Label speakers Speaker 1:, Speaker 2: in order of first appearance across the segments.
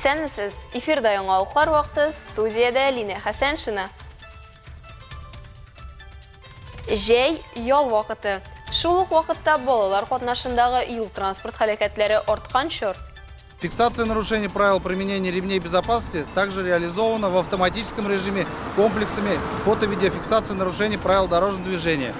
Speaker 1: Исәнмесез, эфирда яңалыклар вакыты, студияда Лина Хәсәншина. Жәй ял вакыты. Шул ук вакытта балалар катнашындагы юл транспорт хәрәкәтләре арткан чор.
Speaker 2: Фиксация нарушений правил применения ремней безопасности также реализована в автоматическом режиме комплексами фото-видеофиксации нарушений правил дорожного движения.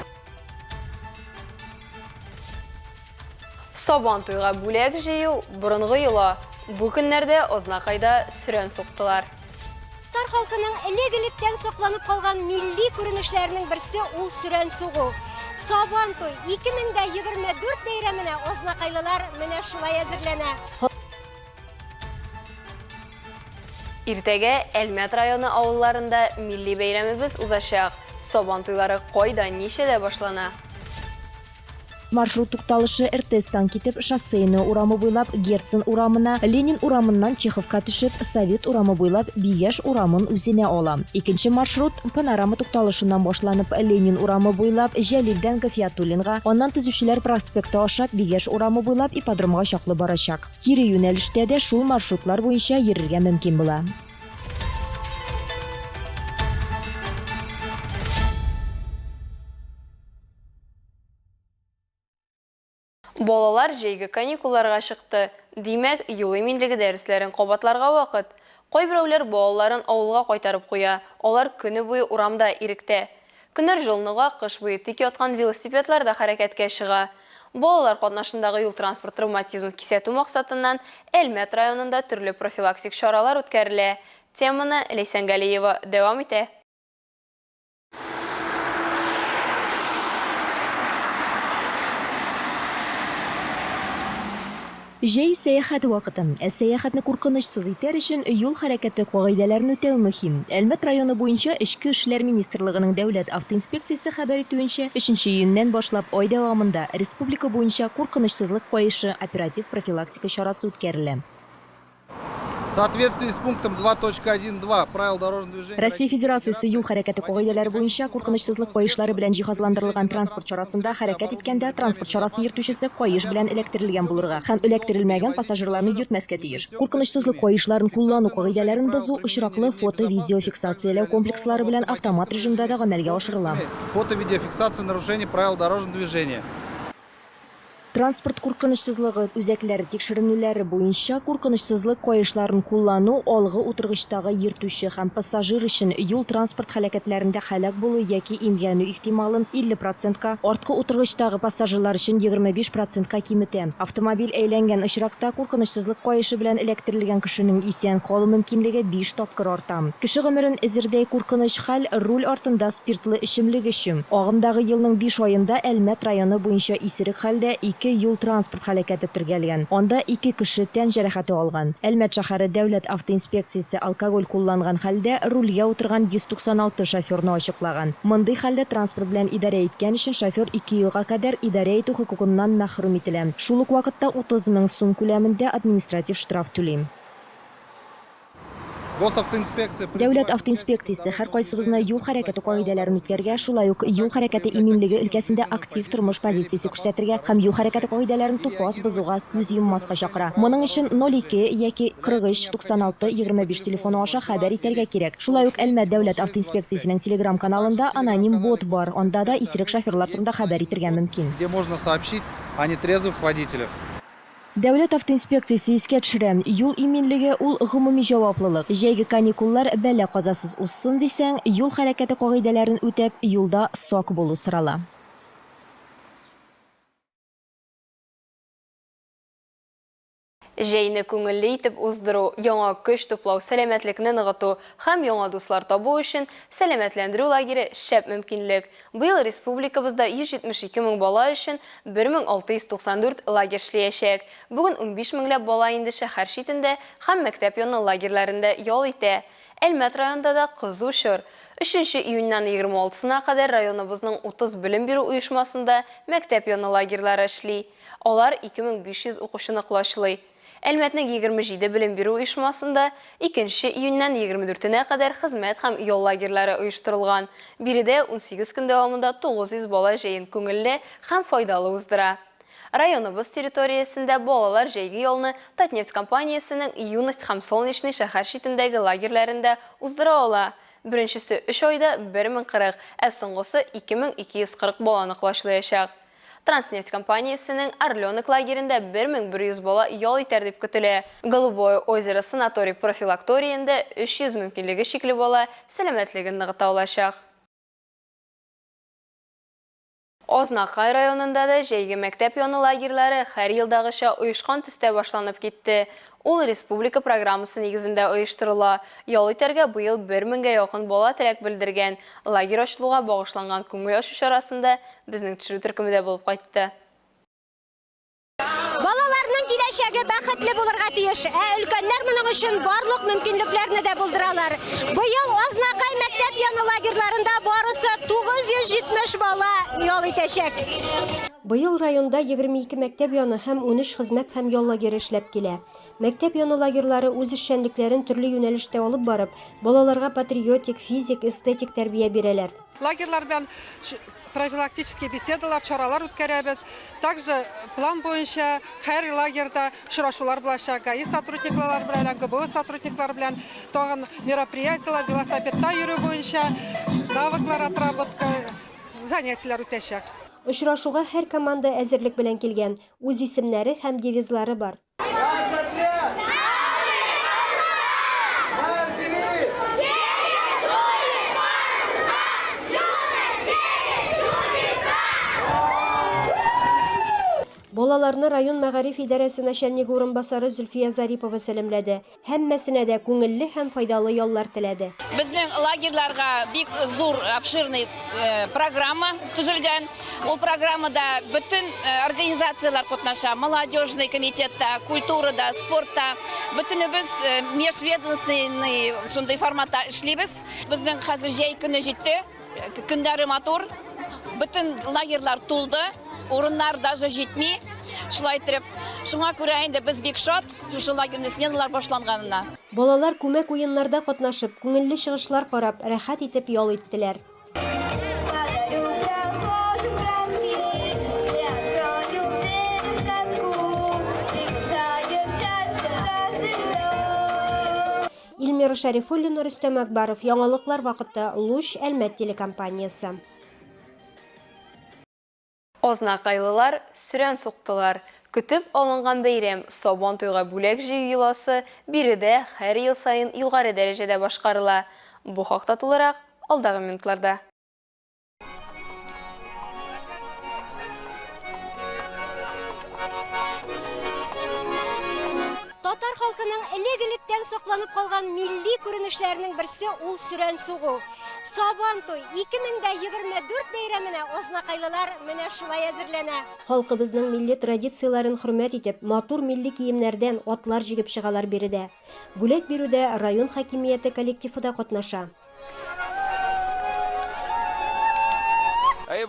Speaker 1: Сабан туйга бүләк җыю борынгы йола. Бу көннәрдә азнакайда сүрән суктылар.
Speaker 3: Тар халкының элек-электән сакланып калган милли күренешләренең берсе ул сүрән сугу. Сабан туй 2024 бәйрәменә азнакайлылар менә шулай әзерләнә.
Speaker 1: Иртәгә Әлмәт районы авылларында милли бәйрәмебез узачак. Сабан туйлары кайда, ничәдә башлана?
Speaker 4: Маршрут тукталышы РТС-тан китеп, шоссейны урамы буйлап Герцен урамына, Ленин урамыннан Чеховка төшеп, Совет урамы буйлап Бигәш урамын үзенә ала. Икенче маршрут Панорама тукталышыннан башланып, Ленин урамы буйлап Җәлилдән Гафиятуллинга, аннан Төзүчеләр проспекты аша Бигәш урамы буйлап ипподромга чаклы барачак. Кире юнәлештә дә шул маршрутлар буенча йөрергә мөмкин була.
Speaker 1: Балалар җәйге каникулларга чыкты. Димәк, ел иминлеге дәресләрен кабатларга вакыт. Кайберәүләр балаларын авылга кайтарып куя. Алар көне буе урамда иректә. Көннәр җылыныга, кыш буе тик яткан велосипедлар да хәрәкәткә чыга. Балалар катнашындагы юл транспорт травматизмын кисәтү максатыннан Әлмәт районында төрле профилактик чаралар үткәрелә. Теманы Ләйсән Галиева дәвам итә.
Speaker 4: Җәй сәяхәт вакыты. Сәяхәтне куркынычсыз итәр өчен юл хәрәкәте кагыйдәләрен үтәү мөһим. Әлмәт районы буенча Эчке эшләр министрлыгының дәүләт автоинспекциясе хәбәр итүенчә, 3 июньнән башлап ай дәвамында республика буенча куркынычсызлык кайышы оператив профилактика чарасы үткәрелә.
Speaker 2: В соответствии с пунктом 2.1.2 правил дорожного движения
Speaker 4: Россия Федерациясе юл хәрәкәте кагыйдәләре буенча куркынычсызлык кайышлары белән җиһазландырылган транспорт чарасында хәрәкәт иткәндә транспорт чарасы йөртүчесе кайыш белән эләктерелгән булырга һәм эләктерелмәгән пассажирларны йөртмәскә тиеш. Куркынычсызлык кайышларын куллану кагыйдәләрен бозу очраклы фото-видео фиксацияләү комплекслары белән автомат режимда да гамәлгә ашырыла.
Speaker 2: фото-видеофиксация нарушений правил дорожного движения.
Speaker 4: Транспорт куркынычсызлыгы үзәкләре тикшеренүләре буенча куркынычсызлык кайышларын куллану алгы утыргычтагы йөртүче һәм пассажир өчен юл транспорт хәрәкәтләрендә һәлак булу яки имгәнү ихтималын 50%-ка, арткы утыргычтагы пассажирлар өчен 25%-ка киметә. Автомобиль әйләнгән очракта куркынычсызлык кайышы белән эләктерелгән кешенең исән калу мөмкинлеге 5 тапкыр арта. Кеше гомерен эзердәй куркыныч хәл руль артында спиртлы эчемлек өчен. Агымдагы елның 5 аенда Әлмәт районы буенча исерек хәлдә юл транспорт хәрәкәте тергәлгән. Анда 2 кеше тән җәрәхәте алган. Әлмәт шәһәре дәүләт автоинспекциясе алкоголь кулланган хәлдә рульгә утырган 196 шоферны ачыклаган. Мондый хәлдә транспорт белән идарә иткән өчен шофер 2 елга кадәр идарә итү хокукыннан мәхрүм ителә. Шул ук вакытта 30 000 сум күләмендә административ штраф түли. Дәүләт автоинспекциясе һәркайсыбызны юл хәрәкәте кагыйдәләрен үткәргә, шулай ук юл хәрәкәте иминлеге өлкәсендә актив тормыш позициясе күрсәтергә һәм юл хәрәкәте кагыйдәләрен тупас бозуга күз йоммаска чакыра. Моның өчен 02 яки 43 96 25 телефоны аша хәбәр итәргә кирәк. Шулай ук Әлмәт дәүләт автоинспекциясенең телеграм каналында аноним бот бар. Анда да исерек шоферлар турында хәбәр итәргә мөмкин.
Speaker 2: Где можно сообщить о нетрезвых водителях.
Speaker 4: Дәүләт автоинспекциясе искә төшерә, юл иминлеге ул гомуми җаваплылык. Җәйге каникуллар бәла казасыз узсын дисәң, юл хәрәкәте кагыйдәләрен үтәп, юлда сак булу сорала.
Speaker 1: Җәйне күңелле итеп уздыру, яңа көч туплау, сәламәтлекне ныгыту һәм яңа дуслар табу өчен сәламәтләндерү лагере шәп мөмкинлек. Быел республикабызда 172 000 бала өчен 1694 лагерь эшләячәк. Бүген 15 меңләп бала инде шәһәр читендә һәм мәктәп яны лагерьләрендә ял итә. Әлмәт районында да кызу чор. 3 июньнән 26-сына кадәр районыбызның 30 белем бирү оешмасында мәктәп яны лагерьләре эшли. Алар 2500 укучыны кулачлый. Әлмәтнең 27 белем бирү оешмасында 2 июньнән 24-нә кадәр хезмәт һәм ял лагерьләре оештырылган. Биредә 18 көн дәвамында 900 бала җәен күңелле һәм файдалы уздыра. Районыбыз территориясында балалар жәйге елны Татнефть компаниясының юность һәм солнечный шәһәр шитендәге лагерьләрендә уздыра ала. Беренчесе 3 айда 1040, ә соңгысы 2240 баланы клашлаячак. Транснефть компаниясының Орленок лагерінде 1100 бала ял итәр дип көтелә. Голубое озеро санаторий профилакториенде 300 мөмкинлеге шикле бала сәламәтлеген ныгыта алачак. Ознакай районында да жәйге мәктәп яны лагерьләре һәр елдагыча оешкан төстә башланып китте. Ул республика программасы нигезендә оештырыла. Ял итәргә быел 1000-гә якын бала теләк белдергән. Лагерь ачылуга багышланган күңел ачу чарасында безнең төшерү төркемендә булып кайтты.
Speaker 3: Балаларның киләчәге бәхетле булырга тиеш, ә өлкәннәр моның өчен барлык мөмкинлекләрне дә булдыралар. Быел Ознакай мәктәп яны лагерьларында барысы 970 бала ял итәчәк.
Speaker 5: Быел районда 22 мәктәп яны һәм 13 хезмәт һәм ял лагере эшләп килә. Мәктәп яны лагерьлары үз эшчәнлекләрен төрле юнәлештә алып барып, балаларга патриотик, физик, эстетик тәрбия бирәләр.
Speaker 6: Лагерьлар белән профилактические беседалар, чаралар үткәрәбез. Также план буенча һәр лагерьда очрашулар булачак. ГАИ сотрудниклар белән, ГБУ сотрудниклар белән тагын мероприятиялар, велосипедта йөрү буенча навыклар отработка занятиялар үтәчәк.
Speaker 5: Очрашуга һәр команда әзерлек белән килгән, үз исемнәре һәм девизлары бар. Балаларны район мәгариф идарәсе начальнигы урынбасары Зөлфия Зарипова сәламләде. Һәммәсенә дә күңелле һәм файдалы яллар теләде.
Speaker 7: Безнең лагерьларга бик зур, обширный программа төзелгән. Ул программада бөтен организациялар катнаша. Молодежный комитетта, культурада, спортта. Бөтенебез межведомственный шундый форматта эшлибез. Безнең хәзер җәй көне җитте. Көндәре матур. Бөтен лагерьлар тулды. Урыннар даже җитми. Шулай итеп, шуңа күрә инде без бик шат, шушы лагерьне сменалар башланганына.
Speaker 5: Балалар күмәк уеннарда катнашып, күңелле чыгышлар карап, рәхәт итеп ял иттеләр. Илмира Шәрифуллина, Рөстәм Акбаров, яңалыклар вакыты, Луч, Әлмәт телекомпаниясе.
Speaker 1: Ознакайлылар сүрән суктылар. Көтеп алынган бәйрәм Сабан туйга бүләк җыю йоласы биредә һәр ел сайын югары дәрәҗәдә башкарыла. Бу хакта тулырак алдагы минутларда.
Speaker 3: Татар халкының элек-электән сакланып калган милли күренешләренең берсе ул сүрән сугу. Сабан туй 2024 бәйрәменә Ознакайлылар менә шулай әзерләнә.
Speaker 5: Халкыбызның милли традицияларын хөрмәт итеп, матур милли киемнәрдән атлар җигеп чыгалар биредә. Бүләк бирүдә район хакимияте коллективы да катнаша.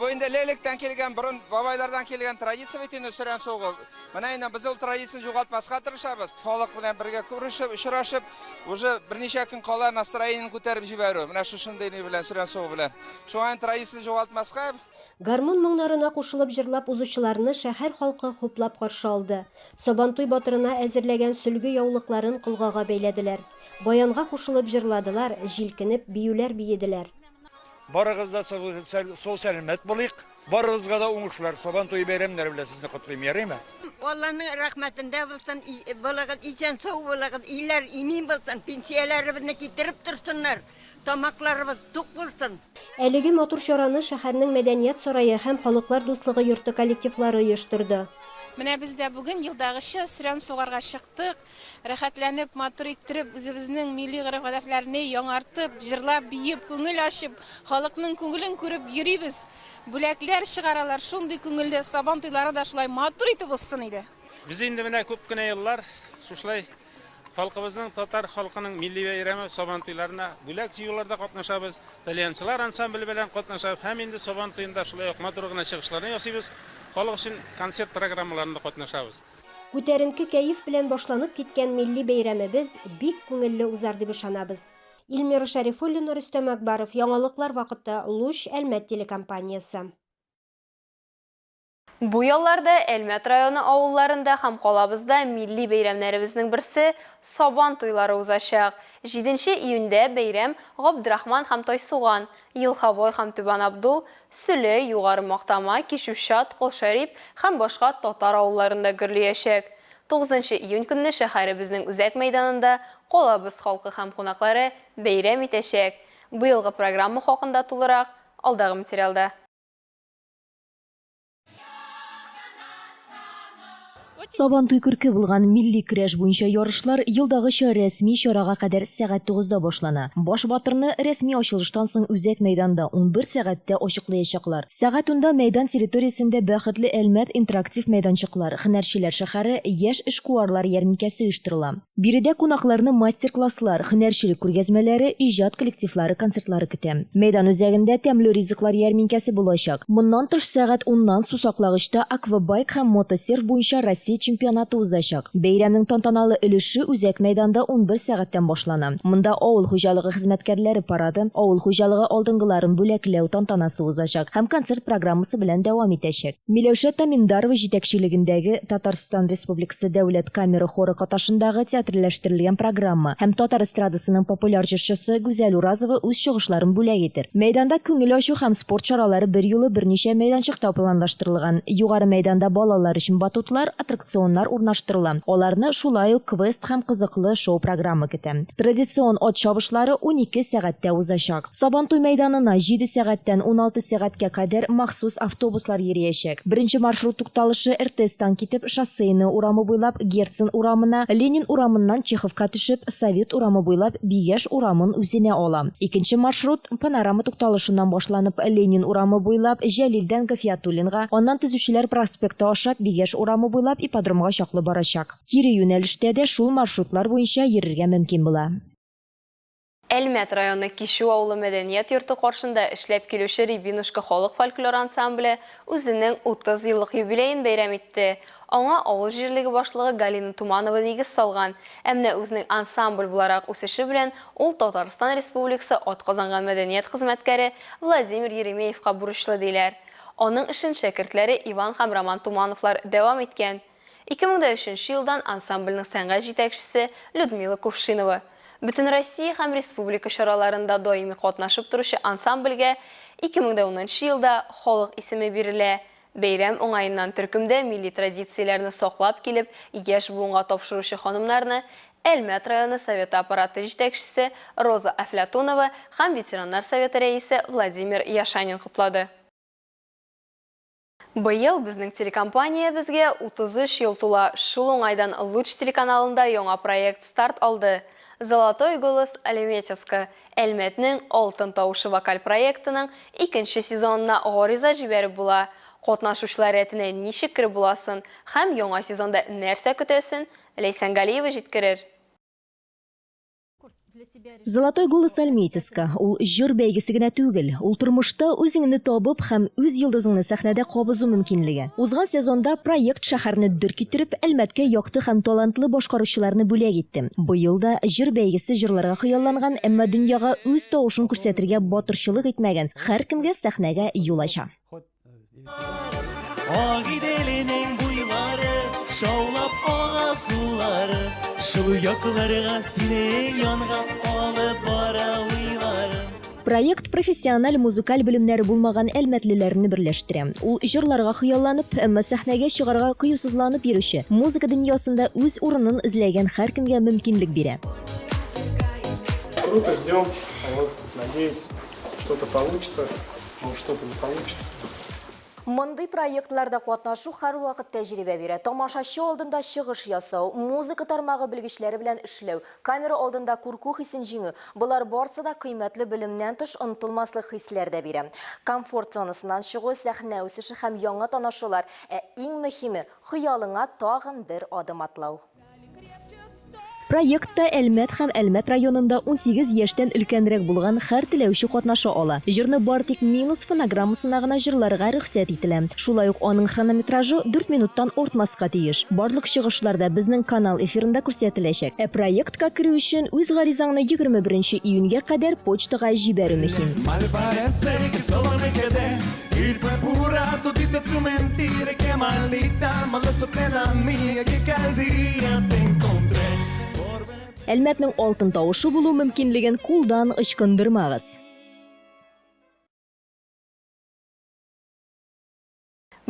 Speaker 8: Бу инде лелектән килгән, борын бабайлардан килгән традиция бит инде сүрән сугу. Менә инде без ул традицияны югалтмаска тырышабыз. Халык белән бергә күрешеп, очрашып, уже берничә көн кала настроениен күтәреп җибәрү. Менә шушындый белән сүрән сугу белән. Шуңа традицияны югалтмаска.
Speaker 5: Гармун моңнарына кушылып җырлап узучыларны шәһәр халкы хуплап каршы алды. Сабантуй батырына әзерләгән сөлге яулыкларын кылгага бәйләделәр. Баянга кушылып җырладылар, җилкенеп биюләр биеделәр.
Speaker 9: Барыгызда сол сәламәт булыйк. Барыгызга да уңышлар. Сабантуй бәйрәмнәре белән сезне котлыйм, ярыймы?
Speaker 10: Алланың рәхмәтендә булсын, балыгыз исән сау булыгыз, иләр имин булсын, пенсияләребезне китереп торсыннар, тамакларыбыз тук булсын.
Speaker 5: Әлеге матур чараны шәһәрнең мәдәният сарае һәм халыклар дуслыгы йорты коллективлары оештырды.
Speaker 11: Менә без дә бүген елдагыча сүрән сугарга чыктык. Рәхәтләнеп, матур иттереп, үзебезнең милли гореф-гадәтләрне яңартып, җырлап, биеп, күңел ачып, халыкның күңелен күреп йөрибез. Бүләкләр чыгаралар, шундый күңелле Сабан туйлары да шулай матур итеп узсын иде.
Speaker 12: Без инде менә күп кенә еллар шулай халкыбызның, татар халкының милли бәйрәме Сабан туйларына бүләк җыюларда катнашабыз. Талиянчылар ансамбле белән катнашабыз. Һәм инде Сабан туенда шулай ук матур гына чыгышларны ясыйбыз. Халык өчен концерт программаларында катнашабыз.
Speaker 5: Күтәренке кәеф белән башланып киткән милли бәйрәмебез бик күңелле узар дип ышанабыз. Илмира Шәрифуллина, Рөстәм Акбаров, яңалыклар вакыты, Луч, Әлмәт телекомпаниясе.
Speaker 1: Bu yollarda Elmet rayonu avullarında ham qalabızda milli beyramlarımızın birisi Saban toylары uzaşaq. 7 iyunda beyram Abdurrahman Hamtoy Suğan, Yılxaboy Hamtuban Abdul, Süle, Yuğarı Maqtama, Kişuşat, Qolşarip ham başqa tatar avullarında gürleyəşək. 9 iyun günü şəhərimizin üzək meydanında qalabız xalqı ham qonaqları beyram etəşək. Bu yılғы proqramı haqqında tolaraq aldığı materialda.
Speaker 4: Сабантуй күрке булган милли көрәш буенча ярышлар елдагыча рәсми чарага кадәр сәгать 9-да башлана. Баш батырны рәсми ачылыштан соң үзәк мәйданда 11 сәгатьтә ачыклаячаклар. Сәгать 10-да мәйдан территориясендә бәхетле Әлмәт интерактив мәйданчыклар, һөнәрчеләр шәһәре, яшь эшкуарлар ярминкәсе оештырыла. Биредә кунакларны мастер-класслар, һөнәрчелек күргәзмәләре, иҗат коллективлары, концертлары көтә. Мәйдан үзәгендә тәмле ризыклар ярминкәсе булачак. Моннан тыш сәгать 10-нан сусаклагычта аквабайк һәм мотосерф буенча Россия чемпионаты узачак. Бәйрәмнең тантаналы өлеше үзәк мәйданда 11 сәгатьтән башлана. Монда авыл хуҗалыгы хезмәткәрләре парады, авыл хуҗалыгы алдынгыларын бүләкләү тантанасы узачак һәм концерт программасы белән дәвам итәчәк. Миләүшә Таминдарова җитәкчелегендәге Татарстан Республикасы дәүләт камера хоры катнашындагы театрлаштырылган программа һәм татар эстрадасының популяр җырчысы Гүзәл Уразова үз чыгышларын бүләк итер. Мәйданда күңел ачу һәм спорт чаралары бер юлы берничә мәйданчыкта планлаштырылган. Югары мәйданда балалар өчен батутлар, аттракционнар урнаштырыла. Аларны шулай ук квест һәм кызыклы шоу программы көтә. Традицион ат чабышлары 12 сәгатьтә узачак. Сабантуй мәйданына 7 сәгатьтән 16 сәгатькә кадәр махсус автобуслар йөриячәк. Беренче маршрут тукталышы РТС-тан китеп Шоссейны урамы буйлап Герцен урамына, Ленин урамыннан Чеховка төшеп Совет урамы буйлап Бигәш урамын үзенә ала. Икенче маршрут Панорама тукталышыннан башланып Ленин урамы буйлап Җәлилдән Гафиятуллинга, аннан Төзүчеләр проспекты аша Бигәш урамы буйлап ипподромга чаклы барачак. Кире юнәлештә дә шул маршрутлар буенча йөрергә мөмкин була.
Speaker 1: Әлмәт районы Кишу авылы мәдәният йорты каршында эшләп килүче Рябинушка халык фольклор ансамбле үзенең 30 еллык юбилеен бәйрәм итте. Аңа авыл җирлеге башлыгы Галина Туманова нигез салган. Әмма үзенең ансамбль буларак үсеше белән ул Татарстан Республикасы атказанган мәдәният хезмәткәре Владимир Еремеевка бурычлы диләр. Аның эшен шәкертләре Иван һәм Роман Тумановлар дәвам иткән. 2003 елдан ансамбльнең сәнгать җитәкчесе Людмила Кувшинова. Бүтән Россия һәм республика чараларында даими катнашып торучы ансамбльгә 2010 елда халык исеме бирелә. Бәйрәм уңаеннан төркемдә милли традицияләрне саклап килеп, яшь буынга тапшыручы ханымнарны Әлмәт районы советы аппараты җитәкчесе Роза Афлатунова һәм ветераннар советы рәисе Владимир Яшанин котлады. Быел безнең телекомпания безгә 33 ел тула. Шул уңайдан Луч телеканалында яңа проект старт алды. Золотой голос Алеметьевска Әлмәтнең алтын тавышы вокаль проектының 2нче сезонына гариза җибәреп була. Катнашучылар рәтенә ничек кире буласын һәм яңа сезонда нәрсә көтәсен Ләйсән Галиева җиткерер.
Speaker 4: Золотой голос Альметьевска ул җыр бәйгесе генә түгел, ул тормышта үзеңне табып һәм үз йолдызыңны сәхнәдә кабызу мөмкинлеге. Узган сезонда проект шәһәрне дүр китереп, Әлмәткә якты һәм талантлы башкаручыларны бүләк итте. Быел да җыр бәйгесе җырларга хыялланган, әмма дөньяга үз тавышын күрсәтергә батырчылык итмәгән һәркемгә сәхнәгә юл ача.
Speaker 13: Агиделенең буйлары, шаулап ага сулары, шул якларга синең янга алып бара уйларым.
Speaker 4: Проект профессиональ музыкаль белемнәре булмаган әлмәтлеләрне берләштерә. Ул җырларга хыялланып, әмма сәхнәгә чыгарга кыюсызланып йөрүче, музыка дөньясында үз урынын эзләгән һәркемгә мөмкинлек бирә.
Speaker 14: Круто, ждем. Надеюсь, что-то получится, может что-то не получится.
Speaker 4: Мондый проектларда катнашу һәр вакыт тәҗрибә бирә. Тамашачы алдында чыгыш ясау, музыка тармагы белгечләре белән эшләү, камера алдында курку хисен җиңү. Булар барысы да кыйммәтле белемнән тыш онытылмаслык хисләр дә бирә. Комфорт зонасыннан чыгу, сәхнә үсеше һәм яңа танышулар, иң мөһиме хыялыңа тагын бер адым атлау. Проектта Әлмәт һәм Әлмәт районында 18 яшьтән өлкәнрәк булган һәр теләүче катнаша ала. Җырны бар тик минус фонограммасына гына җырларга рөхсәт ителә. Шулай ук аның хронометражы 4 минуттан артмаска тиеш. Барлык чыгышларда безнең канал эфирында күрсәтеләчәк. Проектка керү өчен үз гаризаңны 21 июньгә кадәр почтага җибәрү мөһим.
Speaker 13: maldita, maldito que la mía que cada día te encontré.
Speaker 4: Әлмәтнең алтын тавышы булу мөмкинлеген кулдан ычкындырмагыз.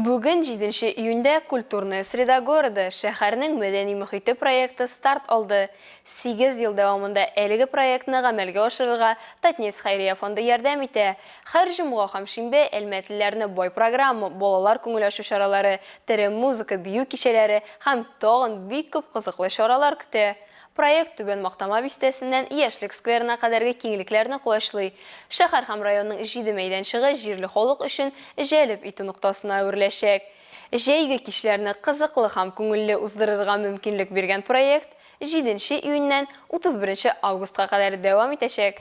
Speaker 1: Бүген 7 июньдә культурная среда города шәһәрнең мәдәни мөхите проекты старт алды. 8 ел дәвамында әлеге проектны гамәлгә ашырырга Татнефть хәйрия фонды ярдәм итә. Һәр җомга һәм шимбә әлмәтлеләрне бай программа, балалар күңел ачу чаралары, тере музыка, бию кичәләре һәм тагын бик күп кызыклы чаралар көтә. Проект Түбән Мактама бистәсеннән Яшьлек скверына кадәрге киңлекләрне кулашлый. Шәһәр һәм районның 7 мәйданчыгы җирле халык өчен җәлеп итү нуктасына әверләшәк. Җәйге кичләрне кызыклы һәм күңелле уздырырга мөмкинлек биргән проект 7 июньнән 31 августка кадәр дәвам итәчәк.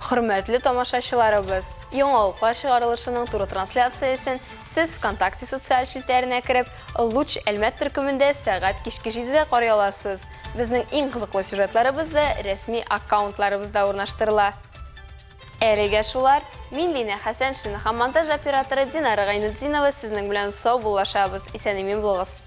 Speaker 1: Хөрмәтле тамашачыларыбыз, яңалыклар чыгарылышының туры трансляциясен сез ВКонтакте социаль челтәренә кереп, Луч Әлмәт төркемендә сәгать кичке 7дә карый аласыз. Безнең иң кызыклы сюжетларыбыз да рәсми аккаунтларыбызда урнаштырыла. Әлегә шулар, мин Лина Хәсәншина һәм монтаж операторы Динара Гайнутдинова сезнең белән сау булышабыз. Исән-имин булыгыз.